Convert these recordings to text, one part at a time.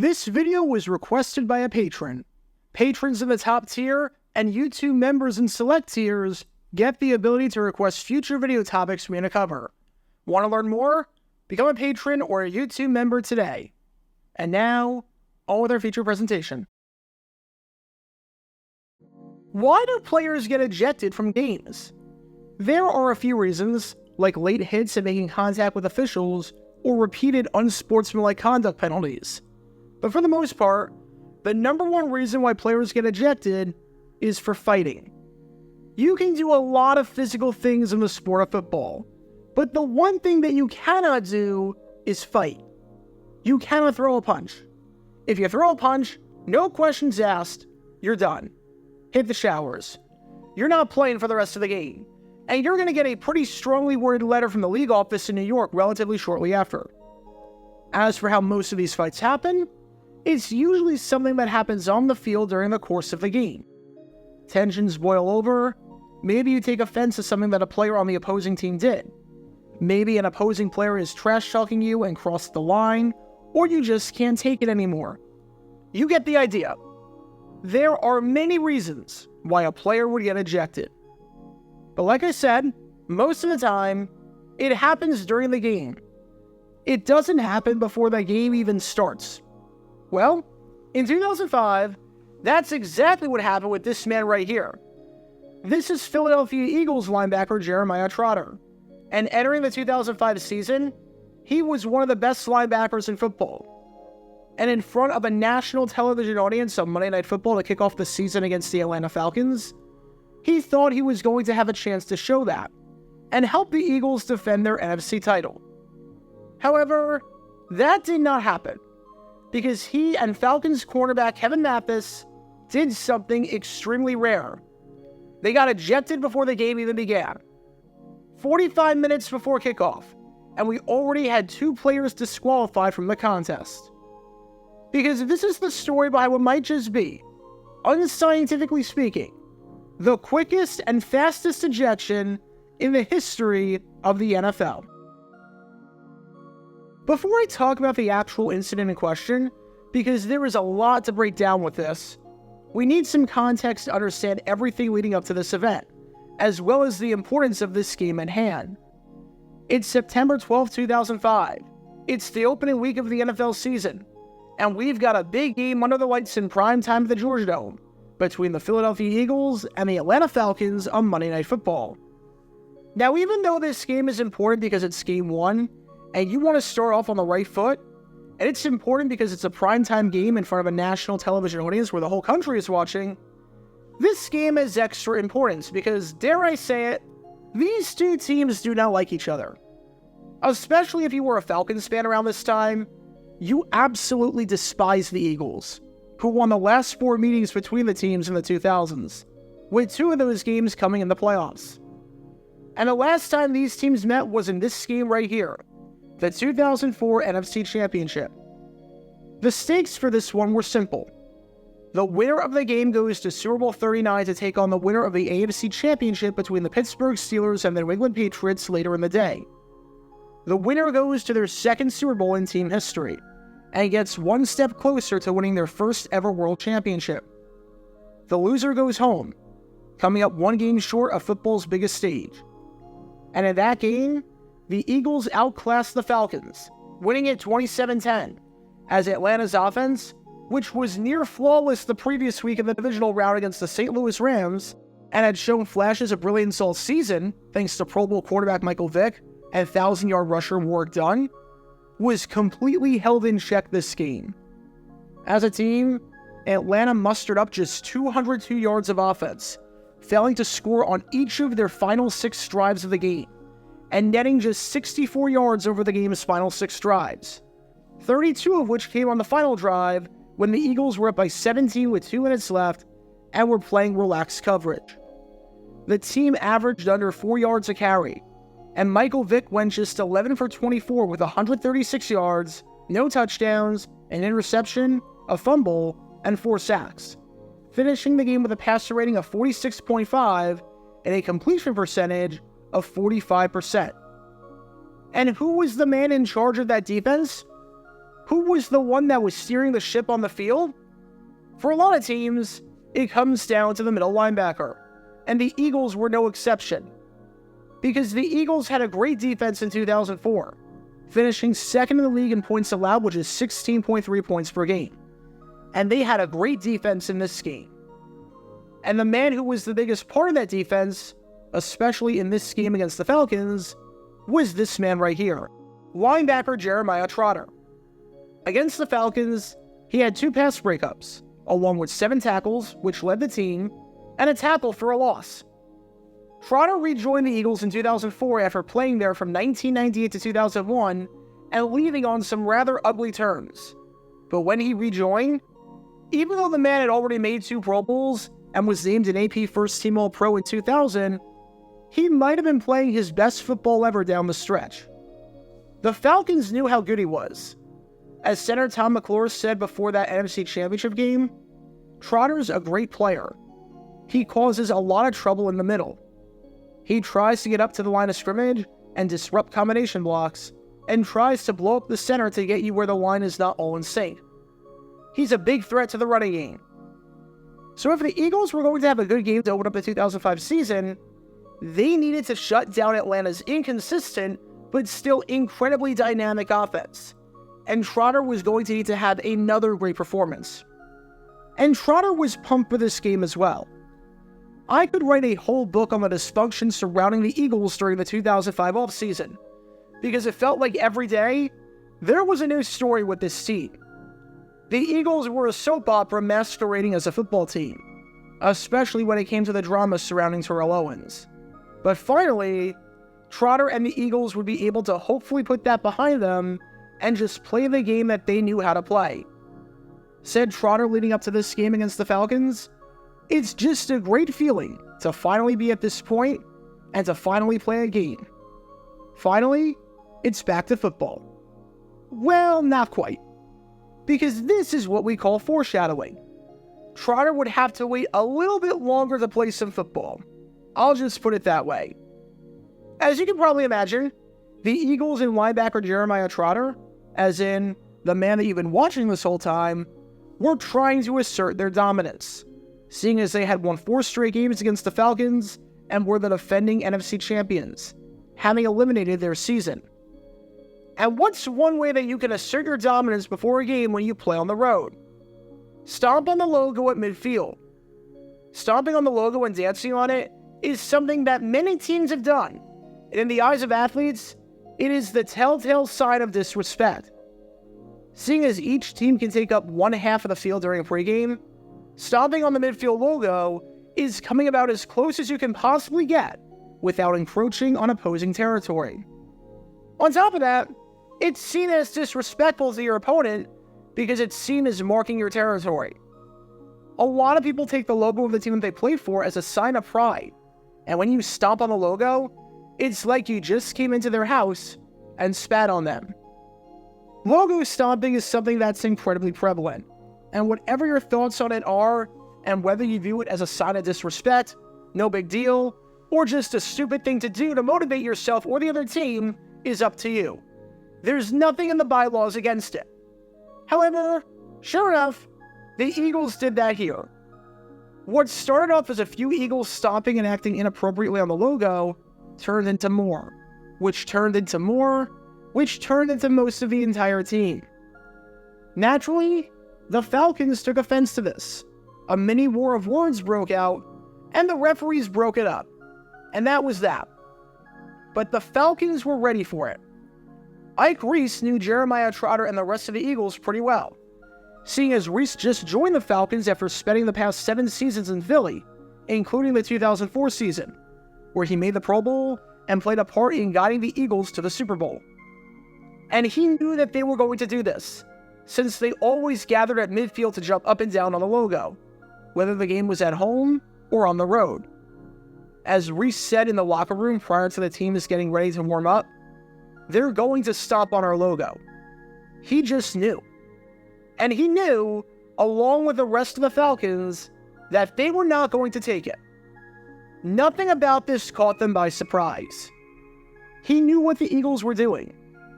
This video was requested by a patron. Patrons in the top tier and YouTube members in select tiers get the ability to request future video topics we're going to cover. Want to learn more? Become a patron or a YouTube member today. And now, on with our feature presentation. Why do players get ejected from games? There are a few reasons, like late hits and making contact with officials, or repeated unsportsmanlike conduct penalties. But for the most part, the number one reason why players get ejected is for fighting. You can do a lot of physical things in the sport of football, but the one thing that you cannot do is fight. You cannot throw a punch. If you throw a punch, no questions asked, you're done. Hit the showers. You're not playing for the rest of the game, and you're going to get a pretty strongly worded letter from the league office in New York relatively shortly after. As for how most of these fights happen, it's usually something that happens on the field during the course of the game. Tensions boil over. Maybe you take offense to something that a player on the opposing team did. Maybe an opposing player is trash-talking you and crossed the line, or you just can't take it anymore. You get the idea. There are many reasons why a player would get ejected. But like I said, most of the time, it happens during the game. It doesn't happen before the game even starts. Well, in 2005, that's exactly what happened with this man right here. This is Philadelphia Eagles linebacker Jeremiah Trotter. And entering the 2005 season, he was one of the best linebackers in football. And in front of a national television audience on Monday Night Football to kick off the season against the Atlanta Falcons, he thought he was going to have a chance to show that and help the Eagles defend their NFC title. However, that did not happen, because he and Falcons cornerback Kevin Mathis did something extremely rare. They got ejected before the game even began. 45 minutes before kickoff, and we already had 2 players disqualified from the contest. Because this is the story behind what might just be, unscientifically speaking, the quickest and fastest ejection in the history of the NFL. Before I talk about the actual incident in question, because there is a lot to break down with this, we need some context to understand everything leading up to this event, as well as the importance of this game at hand. It's September 12, 2005. It's the opening week of the NFL season, and we've got a big game under the lights in prime time at the Georgia Dome between the Philadelphia Eagles and the Atlanta Falcons on Monday Night Football. Now, even though this game is important because it's game 1, and you want to start off on the right foot, and it's important because it's a primetime game in front of a national television audience where the whole country is watching, this game is extra important because, dare I say it, these two teams do not like each other. Especially if you were a Falcons fan around this time, you absolutely despise the Eagles, who won the last 4 meetings between the teams in the 2000s, with 2 of those games coming in the playoffs. And the last time these teams met was in this game right here, the 2004 NFC Championship. The stakes for this one were simple. The winner of the game goes to Super Bowl 39 to take on the winner of the AFC Championship between the Pittsburgh Steelers and the New England Patriots later in the day. The winner goes to their second Super Bowl in team history, and gets 1 step closer to winning their first ever World Championship. The loser goes home, coming up 1 game short of football's biggest stage. And in that game, the Eagles outclassed the Falcons, winning it 27-10, as Atlanta's offense, which was near flawless the previous week in the divisional round against the St. Louis Rams, and had shown flashes of brilliance all season, thanks to Pro Bowl quarterback Michael Vick and 1,000-yard rusher Warwick Dunn, was completely held in check this game. As a team, Atlanta mustered up just 202 yards of offense, failing to score on each of their final 6 drives of the game, and netting just 64 yards over the game's final 6 drives, 32 of which came on the final drive when the Eagles were up by 17 with 2 minutes left and were playing relaxed coverage. The team averaged under 4 yards a carry, and Michael Vick went just 11 for 24 with 136 yards, no touchdowns, an interception, a fumble, and 4 sacks, finishing the game with a passer rating of 46.5 and a completion percentage of 45%. And who was the man in charge of that defense? who was the one that was steering the ship on the field? For a lot of teams, it comes down to the middle linebacker, and the Eagles were no exception. Because the Eagles had a great defense in 2004, finishing second in the league in points allowed, which is 16.3 points per game. And they had a great defense in this game. And the man who was the biggest part of that defense, especially in this game against the Falcons, was this man right here, linebacker Jeremiah Trotter. Against the Falcons, he had 2 pass breakups, along with 7 tackles, which led the team, and a tackle for a loss. Trotter rejoined the Eagles in 2004 after playing there from 1998 to 2001 and leaving on some rather ugly terms. But when he rejoined, even though the man had already made 2 Pro Bowls and was named an AP First Team All-Pro in 2000, he might have been playing his best football ever down the stretch. The Falcons knew how good he was. As center Tom McClure said before that NFC Championship game, Trotter's a great player. He causes a lot of trouble in the middle. He tries to get up to the line of scrimmage and disrupt combination blocks, and tries to blow up the center to get you where the line is not all in sync. He's a big threat to the running game. So if the Eagles were going to have a good game to open up the 2005 season, they needed to shut down Atlanta's inconsistent but still incredibly dynamic offense. And Trotter was going to need to have another great performance. And Trotter was pumped for this game as well. I could write a whole book on the dysfunction surrounding the Eagles during the 2005 offseason, because it felt like every day, there was a new story with this team. The Eagles were a soap opera masquerading as a football team, especially when it came to the drama surrounding Terrell Owens. But finally, Trotter and the Eagles would be able to hopefully put that behind them and just play the game that they knew how to play. Said Trotter leading up to this game against the Falcons, "It's just a great feeling to finally be at this point and to finally play a game. Finally, it's back to football." Well, not quite. Because this is what we call foreshadowing. Trotter would have to wait a little bit longer to play some football. I'll just put it that way. As you can probably imagine, the Eagles and linebacker Jeremiah Trotter, as in the man that you've been watching this whole time, were trying to assert their dominance, seeing as they had won 4 straight games against the Falcons and were the defending NFC champions, having eliminated their season. And what's one way that you can assert your dominance before a game when you play on the road? Stomp on the logo at midfield. Stomping on the logo and dancing on it is something that many teams have done, and in the eyes of athletes, it is the telltale sign of disrespect. Seeing as each team can take up one half of the field during a pregame, stomping on the midfield logo is coming about as close as you can possibly get without encroaching on opposing territory. On top of that, it's seen as disrespectful to your opponent because it's seen as marking your territory. A lot of people take the logo of the team that they play for as a sign of pride, and when you stomp on the logo, it's like you just came into their house and spat on them. Logo stomping is something that's incredibly prevalent, and whatever your thoughts on it are, and whether you view it as a sign of disrespect, no big deal, or just a stupid thing to do to motivate yourself or the other team, is up to you. There's nothing in the bylaws against it. However, sure enough, the Eagles did that here. What started off as a few Eagles stomping and acting inappropriately on the logo turned into more, which turned into more, which turned into most of the entire team. Naturally, the Falcons took offense to this. A mini war of words broke out, and the referees broke it up. And that was that. But the Falcons were ready for it. Ike Reese knew Jeremiah Trotter and the rest of the Eagles pretty well, seeing as Reese just joined the Falcons after spending the past 7 seasons in Philly, including the 2004 season, where he made the Pro Bowl and played a part in guiding the Eagles to the Super Bowl. And he knew that they were going to do this, since they always gathered at midfield to jump up and down on the logo, whether the game was at home or on the road. As Reese said in the locker room prior to the teams getting ready to warm up, "They're going to stomp on our logo." He just knew. And he knew, along with the rest of the Falcons, that they were not going to take it. Nothing about this caught them by surprise. He knew what the Eagles were doing,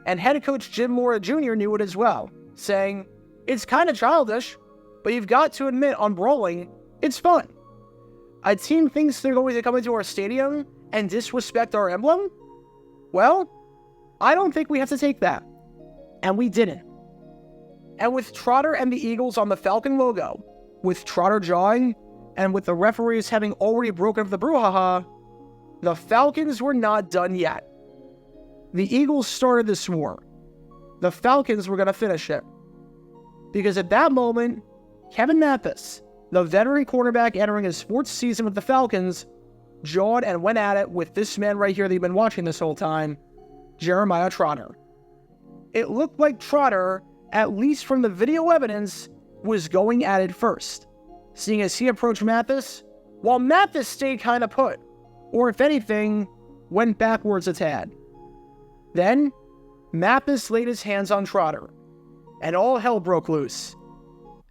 and head coach Jim Mora Jr. knew it as well, saying, "It's kind of childish, but you've got to admit on brawling, it's fun. A team thinks they're going to come into our stadium and disrespect our emblem? Well, I don't think we have to take that." And we didn't. And with Trotter and the Eagles on the Falcon logo, with Trotter jawing, and with the referees having already broken up the brouhaha, the Falcons were not done yet. The Eagles started this war. The Falcons were going to finish it. Because at that moment, Kevin Mathis, the veteran cornerback entering his 4th season with the Falcons, jawed and went at it with this man right here that you've been watching this whole time, Jeremiah Trotter. It looked like Trotter, at least from the video evidence, was going at it first, seeing as he approached Mathis, while Mathis stayed kind of put, or if anything, went backwards a tad. Then, Mathis laid his hands on Trotter, and all hell broke loose.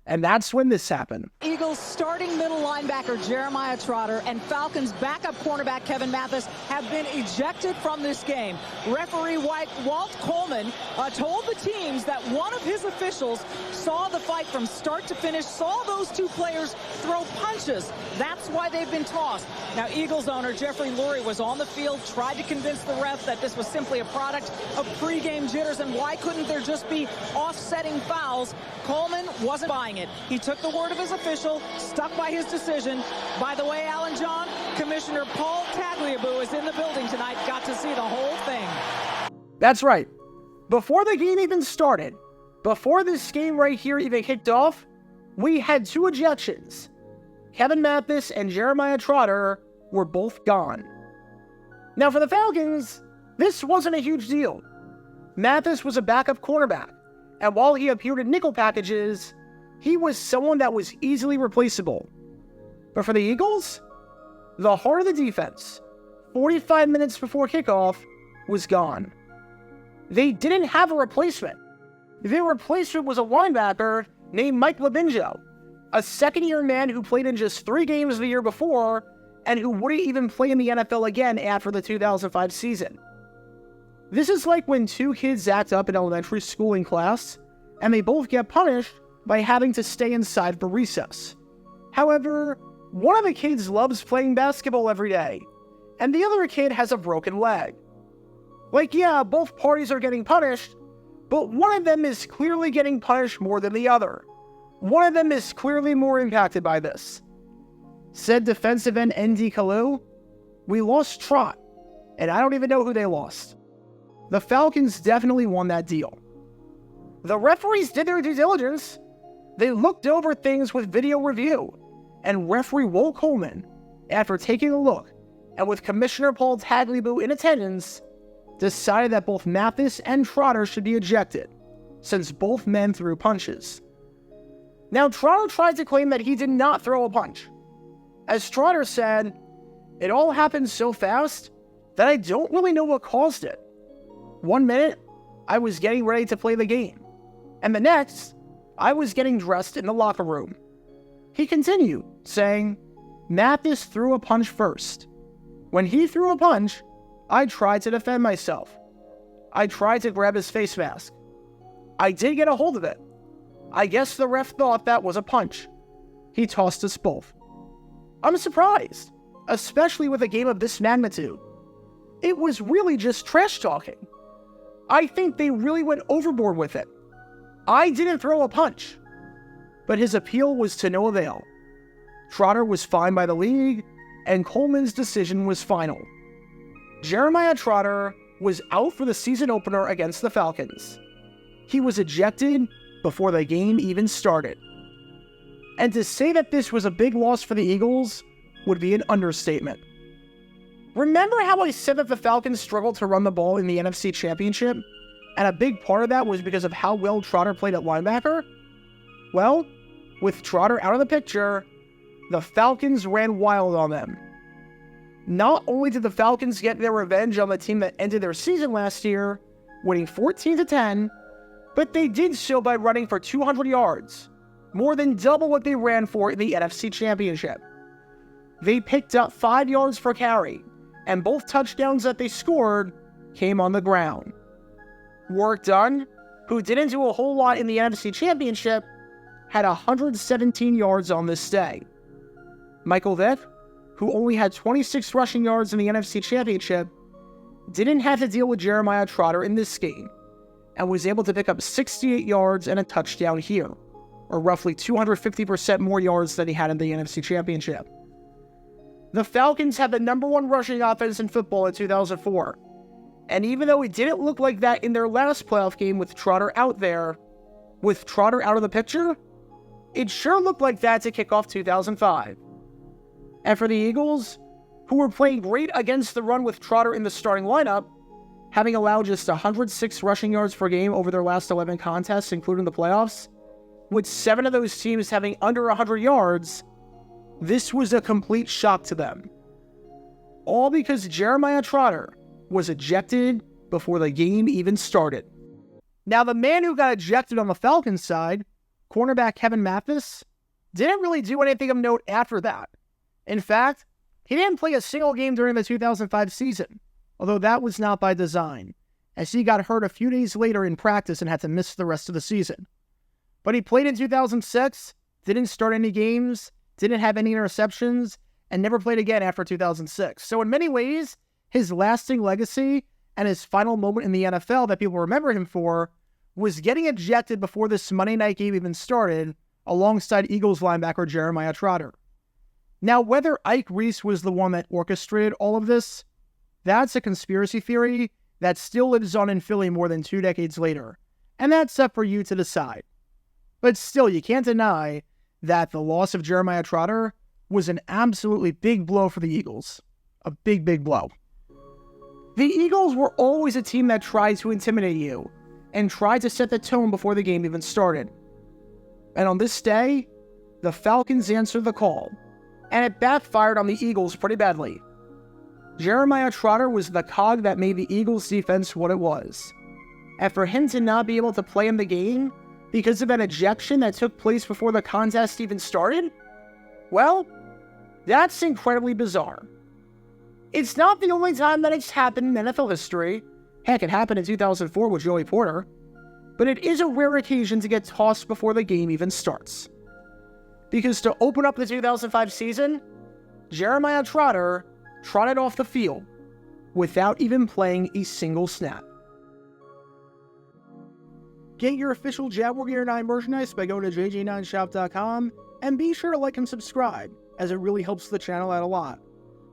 And that's when this happened. Eagles starting middle linebacker Jeremiah Trotter and Falcons backup cornerback Kevin Mathis have been ejected from this game. Referee Walt Coleman told the teams that one of his officials saw the fight from start to finish, saw those two players throw punches. That's why they've been tossed. Now, Eagles owner Jeffrey Lurie was on the field, tried to convince the ref that this was simply a product of pregame jitters and why couldn't there just be offsetting fouls. Coleman wasn't buying it. He took the word of his official, stuck by his decision. By the way, Alan John, Commissioner Paul Tagliabue is in the building tonight. Got to see the whole thing. That's right. Before the game even started, before this game right here even kicked off, we had 2 ejections. Kevin Mathis and Jeremiah Trotter were both gone. Now for the Falcons, this wasn't a huge deal. Mathis was a backup cornerback, and while he appeared in nickel packages, he was someone that was easily replaceable. But for the Eagles, the heart of the defense, 45 minutes before kickoff, was gone. They didn't have a replacement. Their replacement was a linebacker named Mike Labinjo, a second-year man who played in just 3 games the year before and who wouldn't even play in the NFL again after the 2005 season. This is like when 2 kids act up in elementary school in class, and they both get punished by having to stay inside for recess. However, one of the kids loves playing basketball every day, and the other kid has a broken leg. Like, yeah, both parties are getting punished, but one of them is clearly getting punished more than the other. One of them is clearly more impacted by this. Said defensive end ND Kalu, "We lost Trot, and I don't even know who they lost." The Falcons definitely won that deal. The referees did their due diligence. They looked over things with video review, and referee Walt Coleman, after taking a look, and with Commissioner Paul Tagliabue in attendance, decided that both Mathis and Trotter should be ejected, since both men threw punches. Now, Trotter tried to claim that he did not throw a punch. As Trotter said, "It all happened so fast that I don't really know what caused it. One minute, I was getting ready to play the game, and the next, I was getting dressed in the locker room." He continued, saying, "Mathis threw a punch first. When he threw a punch, I tried to defend myself. I tried to grab his face mask. I did get a hold of it. I guess the ref thought that was a punch. He tossed us both." I'm surprised, especially with a game of this magnitude. It was really just trash talking. I think they really went overboard with it. I didn't throw a punch. But his appeal was to no avail. Trotter was fined by the league, and Coleman's decision was final. Jeremiah Trotter was out for the season opener against the Falcons. He was ejected before the game even started. And to say that this was a big loss for the Eagles would be an understatement. Remember how I said that the Falcons struggled to run the ball in the NFC Championship? And a big part of that was because of how well Trotter played at linebacker? Well, with Trotter out of the picture, the Falcons ran wild on them. Not only did the Falcons get their revenge on the team that ended their season last year, winning 14-10, but they did so by running for 200 yards, more than double what they ran for in the NFC Championship. They picked up 5 yards per carry, and both touchdowns that they scored came on the ground. Work done, who didn't do a whole lot in the NFC Championship, had 117 yards on this day. Michael Vick, who only had 26 rushing yards in the NFC Championship, didn't have to deal with Jeremiah Trotter in this game, and was able to pick up 68 yards and a touchdown here, or roughly 250% more yards than he had in the NFC Championship. The Falcons had the #1 rushing offense in football in 2004, and even though it didn't look like that in their last playoff game with Trotter out there, with Trotter out of the picture, it sure looked like that to kick off 2005. And for the Eagles, who were playing great against the run with Trotter in the starting lineup, having allowed just 106 rushing yards per game over their last 11 contests, including the playoffs, with 7 of those teams having under 100 yards, this was a complete shock to them. All because Jeremiah Trotter was ejected before the game even started. Now, the man who got ejected on the Falcons side, cornerback Kevin Mathis, didn't really do anything of note after that. In fact, he didn't play a single game during the 2005 season, although that was not by design, as he got hurt a few days later in practice and had to miss the rest of the season. But he played in 2006, didn't start any games, didn't have any interceptions, and never played again after 2006. So in many ways, his lasting legacy and his final moment in the NFL that people remember him for was getting ejected before this Monday night game even started, alongside Eagles linebacker Jeremiah Trotter. Now, whether Ike Reese was the one that orchestrated all of this, that's a conspiracy theory that still lives on in Philly more than 2 decades later, and that's up for you to decide. But still, you can't deny that the loss of Jeremiah Trotter was an absolutely big blow for the Eagles. A big, big blow. The Eagles were always a team that tried to intimidate you and tried to set the tone before the game even started. And on this day, the Falcons answered the call, and it backfired on the Eagles pretty badly. Jeremiah Trotter was the cog that made the Eagles' defense what it was. And for him to not be able to play in the game because of an ejection that took place before the contest even started? Well, that's incredibly bizarre. It's not the only time that it's happened in NFL history. Heck, it happened in 2004 with Joey Porter. But it is a rare occasion to get tossed before the game even starts. Because to open up the 2005 season, Jeremiah Trotter trotted off the field without even playing a single snap. Get your official Jaguar Gear 9 merchandise by going to jj9shop.com, and be sure to like and subscribe, as it really helps the channel out a lot.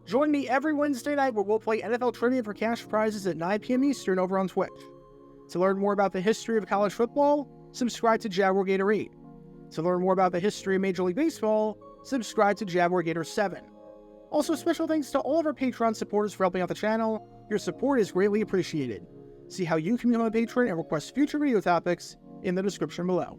Join me every Wednesday night where we'll play NFL Trivia for cash prizes at 9 p.m. Eastern over on Twitch. To learn more about the history of college football, subscribe to Jaguar Gator 8. To learn more about the history of Major League Baseball, subscribe to Jaguar Gator 7. Also, special thanks to all of our Patreon supporters for helping out the channel. Your support is greatly appreciated. See how you can become a patron and request future video topics in the description below.